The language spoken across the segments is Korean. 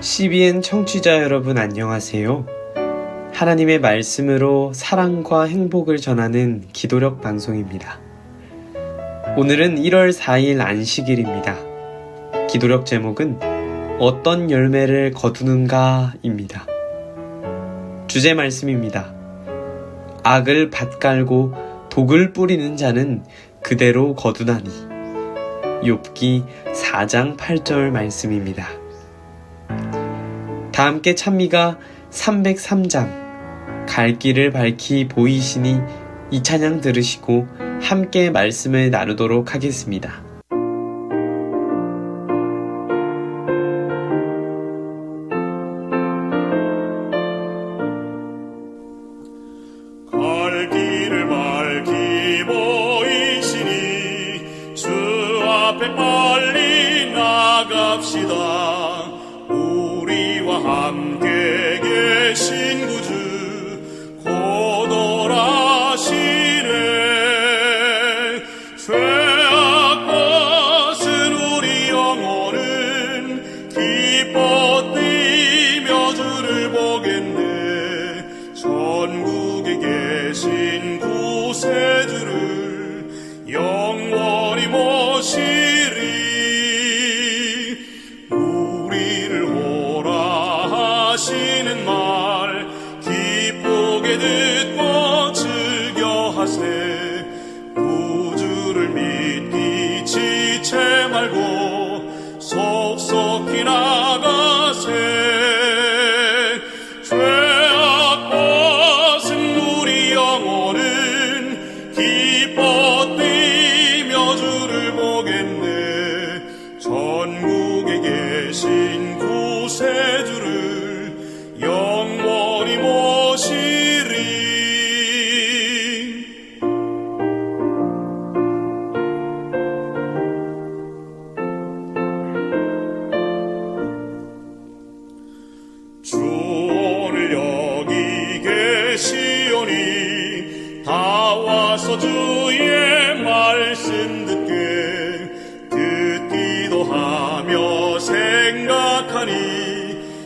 CBN 청취자 여러분 안녕하세요. 하나님의 말씀으로 사랑과 행복을 전하는 기도력 방송입니다. 오늘은 1월 4일 안식일입니다. 기도력 제목은 어떤 열매를 거두는가입니다. 주제 말씀입니다. 악을 밭갈고 독을 뿌리는 자는 그대로 거두나니. 욥기 4장 8절 말씀입니다. 다 함께 찬미가 303장 갈 길을 밝히 보이시니 이 찬양 들으시고 함께 말씀을 나누도록 하겠습니다. 갈 길을 밝히 보이시니 주 앞에 빨리 나갑시다. 우리와 함께 계신 구주 곧 오라시네. 죄악 벗은 우리 영혼은 기뻐 뛰며 주를 보겠네. 전국에 계신 구세주를 영원히 모시리. 우리를 오라 하시는 말 기쁘게 듣고 즐겨하세. 구주를 믿기 지체 말고 속속히 나가세. 죄악 벗은 우리 영혼은 기뻐 뛰며 주를 보겠네. 전국에 계신 구세주를 영원히 모시리. 주 오늘 여기 계시오니 다 와서 주의 말씀 듣게. 듣기도 하며 생각하니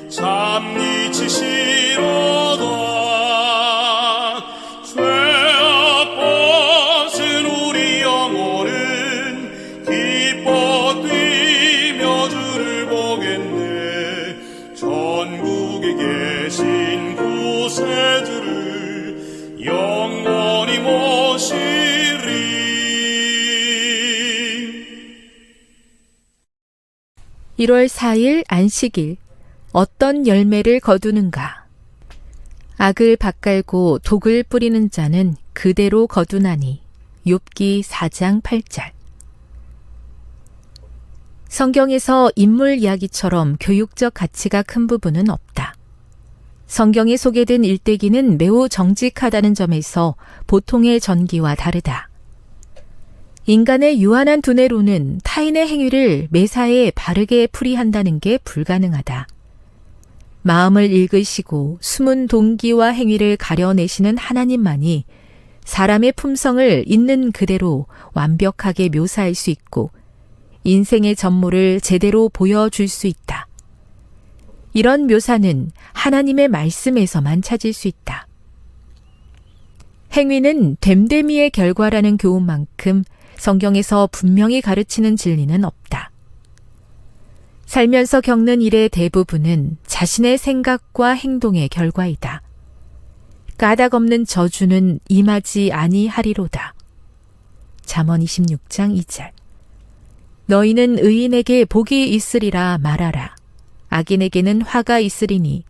참 이치시로다. 죄악 벗은 우리 영혼은 기뻐 뛰며 주를 보겠네. 전국에 계신 구세주를 영원히 모시리. 1월 4일 안식일, 어떤 열매를 거두는가? 악을 밭갈고 독을 뿌리는 자는 그대로 거두나니. 욥기 4장 8절. 성경에서 인물 이야기처럼 교육적 가치가 큰 부분은 없다. 성경에 소개된 일대기는 매우 정직하다는 점에서 보통의 전기와 다르다. 인간의 유한한 두뇌로는 타인의 행위를 매사에 바르게 풀이한다는 게 불가능하다. 마음을 읽으시고 숨은 동기와 행위를 가려내시는 하나님만이 사람의 품성을 있는 그대로 완벽하게 묘사할 수 있고 인생의 전모를 제대로 보여줄 수 있다. 이런 묘사는 하나님의 말씀에서만 찾을 수 있다. 행위는 됨됨이의 결과라는 교훈만큼 성경에서 분명히 가르치는 진리는 없다. 살면서 겪는 일의 대부분은 자신의 생각과 행동의 결과이다. 까닭 없는 저주는 임하지 아니하리로다. 잠언 26장 2절. 너희는 의인에게 복이 있으리라 말하라. 악인에게는 화가 있으리니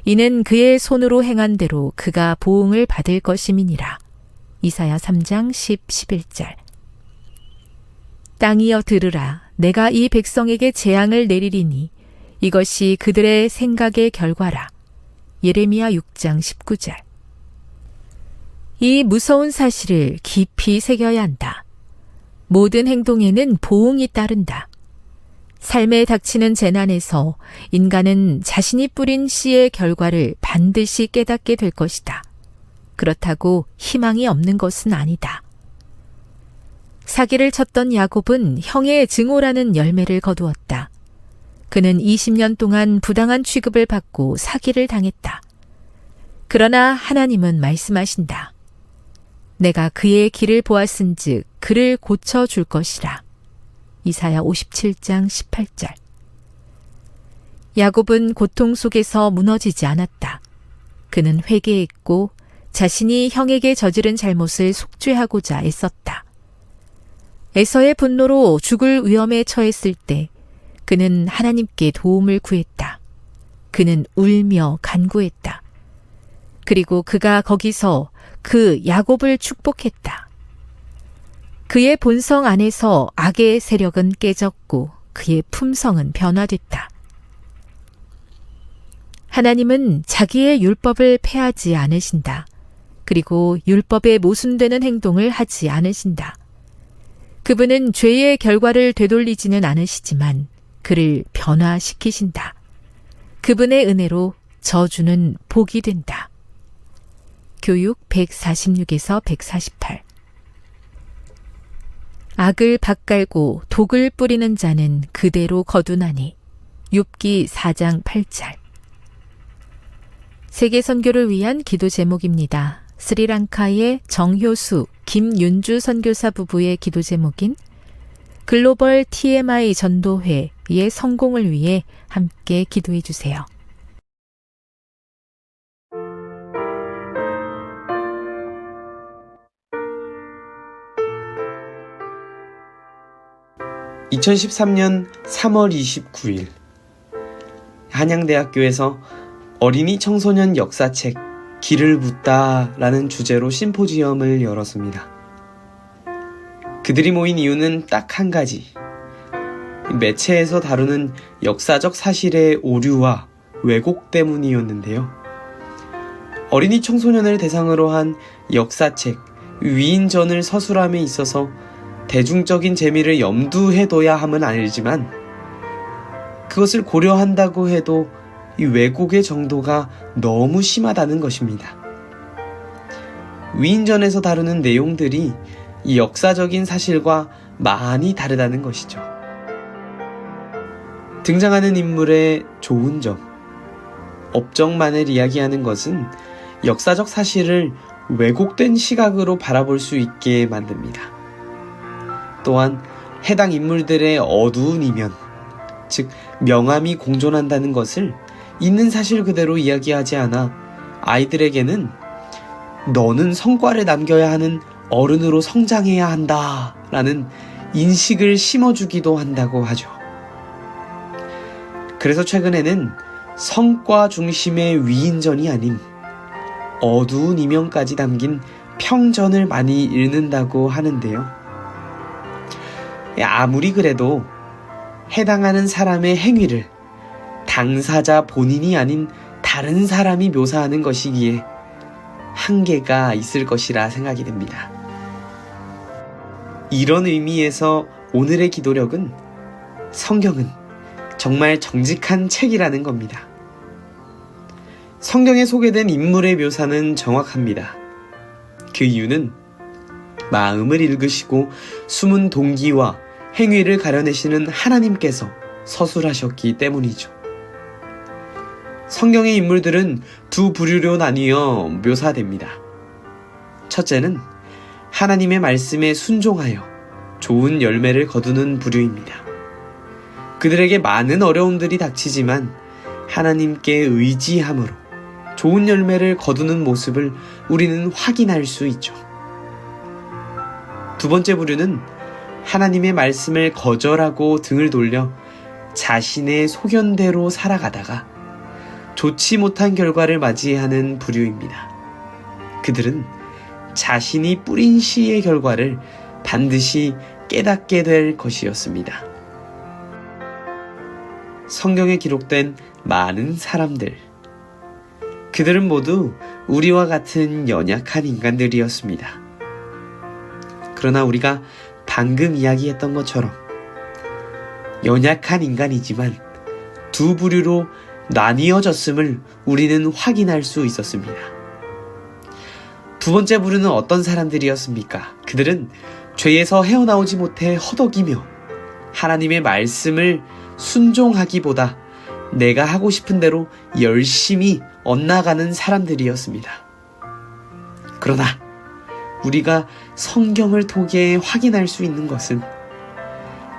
이는 그의 손으로 행한 대로 그가 보응을 받을 것임이니라. 이사야 3장 10, 11절. 땅이여 들으라. 내가 이 백성에게 재앙을 내리리니 이것이 그들의 생각의 결과라. 예레미야 6장 19절. 이 무서운 사실을 깊이 새겨야 한다. 모든 행동에는 보응이 따른다. 삶에 닥치는 재난에서 인간은 자신이 뿌린 씨의 결과를 반드시 깨닫게 될 것이다. 그렇다고 희망이 없는 것은 아니다. 사기를 쳤던 야곱은 형의 증오라는 열매를 거두었다. 그는 20년 동안 부당한 취급을 받고 사기를 당했다. 그러나 하나님은 말씀하신다. 내가 그의 길을 보았은즉 그를 고쳐줄 것이라. 이사야 57장 18절. 야곱은 고통 속에서 무너지지 않았다. 그는 회개했고 자신이 형에게 저지른 잘못을 속죄하고자 애썼다. 에서의 분노로 죽을 위험에 처했을 때 그는 하나님께 도움을 구했다. 그는 울며 간구했다. 그리고 그가 거기서 그 야곱을 축복했다. 그의 본성 안에서 악의 세력은 깨졌고 그의 품성은 변화됐다. 하나님은 자기의 율법을 폐하지 않으신다. 그리고 율법에 모순되는 행동을 하지 않으신다. 그분은 죄의 결과를 되돌리지는 않으시지만 그를 변화시키신다. 그분의 은혜로 저주는 복이 된다. 교육 146에서 148. 악을 밭갈고 독을 뿌리는 자는 그대로 거두나니. 욥기 4장 8절. 세계 선교를 위한 기도 제목입니다. 스리랑카의 정효수, 김윤주 선교사 부부의 기도 제목인 글로벌 TMI 전도회의 성공을 위해 함께 기도해 주세요. (2013년 3월 29일) 한양대학교에서 어린이 청소년 역사책 길을 묻다라는 주제로 심포지엄을 열었습니다. 그들이 모인 이유는 딱 한 가지. 매체에서 다루는 역사적 사실의 오류와 왜곡 때문이었는데요. 어린이 청소년을 대상으로 한 역사책 위인전을 서술함에 있어서 대중적인 재미를 염두해둬야 함은 알지만 그것을 고려한다고 해도 이 왜곡의 정도가 너무 심하다는 것입니다. 위인전에서 다루는 내용들이 이 역사적인 사실과 많이 다르다는 것이죠. 등장하는 인물의 좋은 점, 업적만을 이야기하는 것은 역사적 사실을 왜곡된 시각으로 바라볼 수 있게 만듭니다. 또한 해당 인물들의 어두운 이면, 즉 명암이 공존한다는 것을 있는 사실 그대로 이야기하지 않아 아이들에게는 너는 성과를 남겨야 하는 어른으로 성장해야 한다 라는 인식을 심어주기도 한다고 하죠. 그래서 최근에는 성과 중심의 위인전이 아닌 어두운 이면까지 담긴 평전을 많이 읽는다고 하는데요. 아무리 그래도 해당하는 사람의 행위를 당사자 본인이 아닌 다른 사람이 묘사하는 것이기에 한계가 있을 것이라 생각이 됩니다. 이런 의미에서 오늘의 기도력은 성경은 정말 정직한 책이라는 겁니다. 성경에 소개된 인물의 묘사는 정확합니다. 그 이유는 마음을 읽으시고 숨은 동기와 행위를 가려내시는 하나님께서 서술하셨기 때문이죠. 성경의 인물들은 두 부류로 나뉘어 묘사됩니다. 첫째는 하나님의 말씀에 순종하여 좋은 열매를 거두는 부류입니다. 그들에게 많은 어려움들이 닥치지만 하나님께 의지함으로 좋은 열매를 거두는 모습을 우리는 확인할 수 있죠. 두 번째 부류는 하나님의 말씀을 거절하고 등을 돌려 자신의 소견대로 살아가다가 좋지 못한 결과를 맞이하는 부류입니다. 그들은 자신이 뿌린 씨의 결과를 반드시 깨닫게 될 것이었습니다. 성경에 기록된 많은 사람들, 그들은 모두 우리와 같은 연약한 인간들이었습니다. 그러나 우리가 방금 이야기했던 것처럼 연약한 인간이지만 두 부류로 나뉘어졌음을 우리는 확인할 수 있었습니다. 두 번째 부류는 어떤 사람들이었습니까? 그들은 죄에서 헤어나오지 못해 허덕이며 하나님의 말씀을 순종하기보다 내가 하고 싶은 대로 열심히 엇나가는 사람들이었습니다. 그러나 우리가 성경을 통해 확인할 수 있는 것은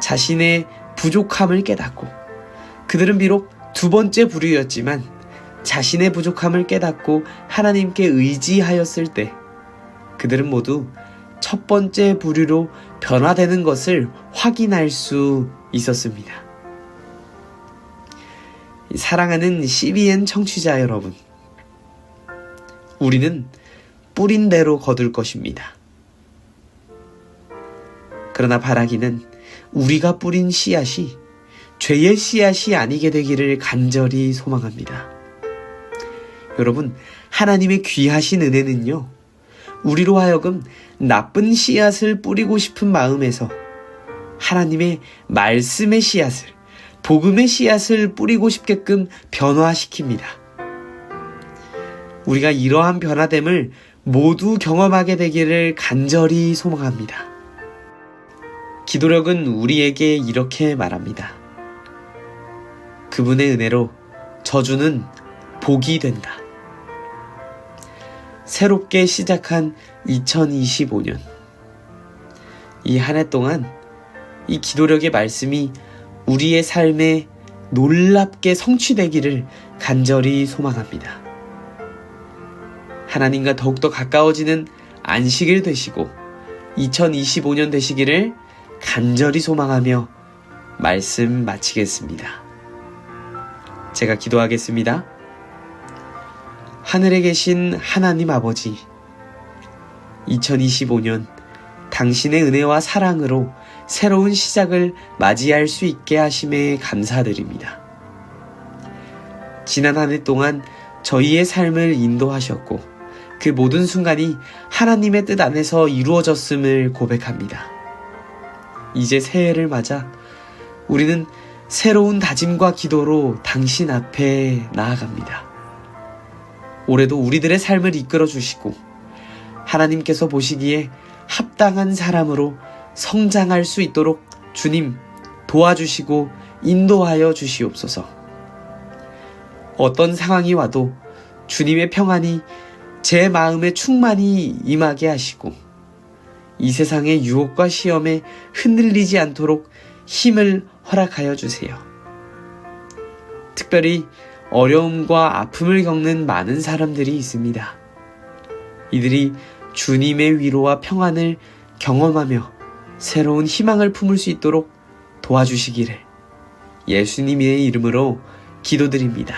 자신의 부족함을 깨닫고, 그들은 비록 두 번째 부류였지만 자신의 부족함을 깨닫고 하나님께 의지하였을 때 그들은 모두 첫 번째 부류로 변화되는 것을 확인할 수 있었습니다. 사랑하는 CBN 청취자 여러분, 우리는 뿌린 대로 거둘 것입니다. 그러나 바라기는 우리가 뿌린 씨앗이 죄의 씨앗이 아니게 되기를 간절히 소망합니다. 여러분, 하나님의 귀하신 은혜는요, 우리로 하여금 나쁜 씨앗을 뿌리고 싶은 마음에서 하나님의 말씀의 씨앗을, 복음의 씨앗을 뿌리고 싶게끔 변화시킵니다. 우리가 이러한 변화됨을 모두 경험하게 되기를 간절히 소망합니다. 기도력은 우리에게 이렇게 말합니다. 그분의 은혜로 저주는 복이 된다. 새롭게 시작한 2025년, 이 한 해 동안 이 기도력의 말씀이 우리의 삶에 놀랍게 성취되기를 간절히 소망합니다. 하나님과 더욱더 가까워지는 안식일 되시고 2025년 되시기를 간절히 소망하며 말씀 마치겠습니다. 제가 기도하겠습니다. 하늘에 계신 하나님 아버지, 2025년 당신의 은혜와 사랑으로 새로운 시작을 맞이할 수 있게 하심에 감사드립니다. 지난 한 해 동안 저희의 삶을 인도하셨고 그 모든 순간이 하나님의 뜻 안에서 이루어졌음을 고백합니다. 이제 새해를 맞아 우리는 새로운 다짐과 기도로 당신 앞에 나아갑니다. 올해도 우리들의 삶을 이끌어 주시고 하나님께서 보시기에 합당한 사람으로 성장할 수 있도록 주님 도와주시고 인도하여 주시옵소서. 어떤 상황이 와도 주님의 평안이 제 마음에 충만히 임하게 하시고 이 세상의 유혹과 시험에 흔들리지 않도록 힘을 허락하여 주세요. 특별히 어려움과 아픔을 겪는 많은 사람들이 있습니다. 이들이 주님의 위로와 평안을 경험하며 새로운 희망을 품을 수 있도록 도와주시기를 예수님의 이름으로 기도드립니다.